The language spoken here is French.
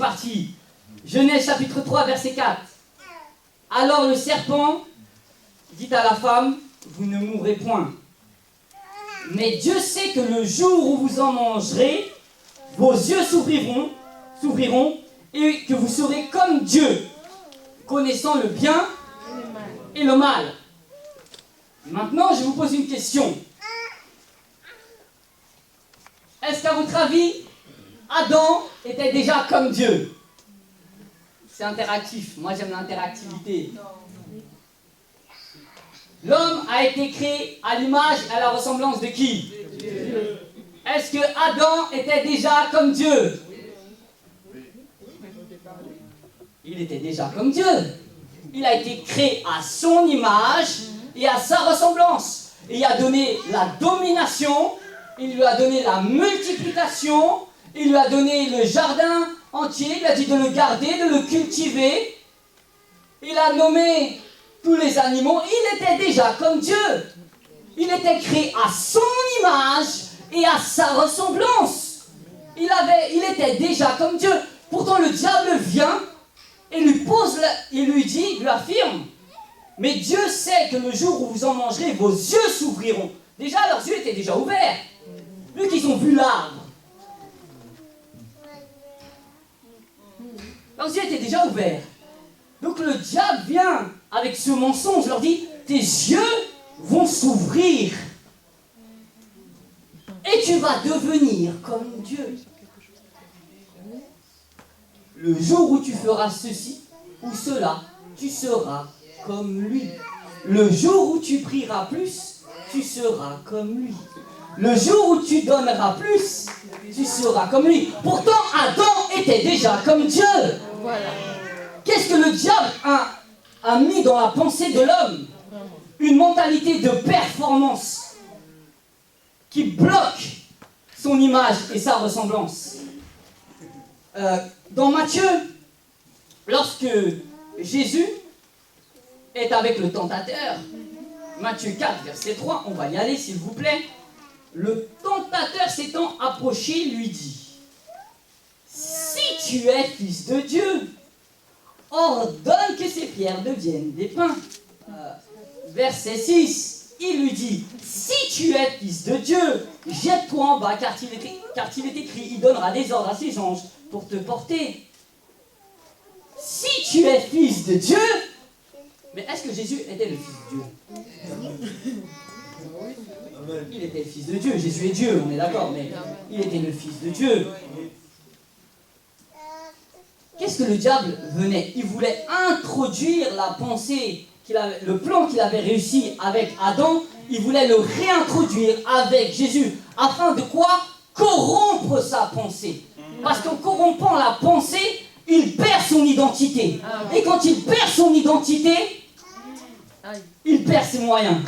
parti. Genèse chapitre 3, verset 4. Alors le serpent dit à la femme, vous ne mourrez point. Mais Dieu sait que le jour où vous en mangerez, vos yeux s'ouvriront et que vous serez comme Dieu, connaissant le bien et le mal. Maintenant, je vous pose une question. Est-ce qu'à votre avis, Adam était déjà comme Dieu? C'est interactif. Moi, j'aime l'interactivité. L'homme a été créé à l'image et à la ressemblance de qui? Dieu. Est-ce que Adam était déjà comme Dieu? Il était déjà comme Dieu. Il a été créé à son image et à sa ressemblance. Et il a donné la domination, il lui a donné la multiplication, il lui a donné le jardin entier, il a dit de le garder, de le cultiver. Il a nommé tous les animaux, il était déjà comme Dieu. Il était créé à son image et à sa ressemblance. Il était déjà comme Dieu. Pourtant le diable vient et lui affirme, mais Dieu sait que le jour où vous en mangerez, vos yeux s'ouvriront. Déjà, leurs yeux étaient déjà ouverts. Vu qu'ils ont vu l'arbre. Leurs yeux étaient déjà ouverts. Donc le diable vient avec ce mensonge, leur dit, tes yeux vont s'ouvrir. Et tu vas devenir comme Dieu. Le jour où tu feras ceci ou cela, tu seras comme lui. Le jour où tu prieras plus, tu seras comme lui. Le jour où tu donneras plus, tu seras comme lui. Pourtant, Adam était déjà comme Dieu. Voilà. Qu'est-ce que le diable a mis dans la pensée de l'homme? Une mentalité de performance qui bloque son image et sa ressemblance. Dans Matthieu, lorsque Jésus est avec le tentateur, Matthieu 4, verset 3, on va y aller s'il vous plaît. Le tentateur s'étant approché lui dit, si tu es fils de Dieu, ordonne que ces pierres deviennent des pains. Verset 6, il lui dit, si tu es fils de Dieu, jette-toi en bas, car il est écrit, il donnera des ordres à ses anges pour te porter. Si tu es fils de Dieu, mais est-ce que Jésus était le fils de Dieu? Il était le fils de Dieu, Jésus est Dieu, on est d'accord, mais il était le fils de Dieu. Qu'est-ce que le diable venait? Il voulait introduire la pensée, le plan qu'il avait réussi avec Adam, il voulait le réintroduire avec Jésus. Afin de quoi? Corrompre sa pensée. Parce qu'en corrompant la pensée, il perd son identité. Et quand il perd son identité, il perd ses moyens.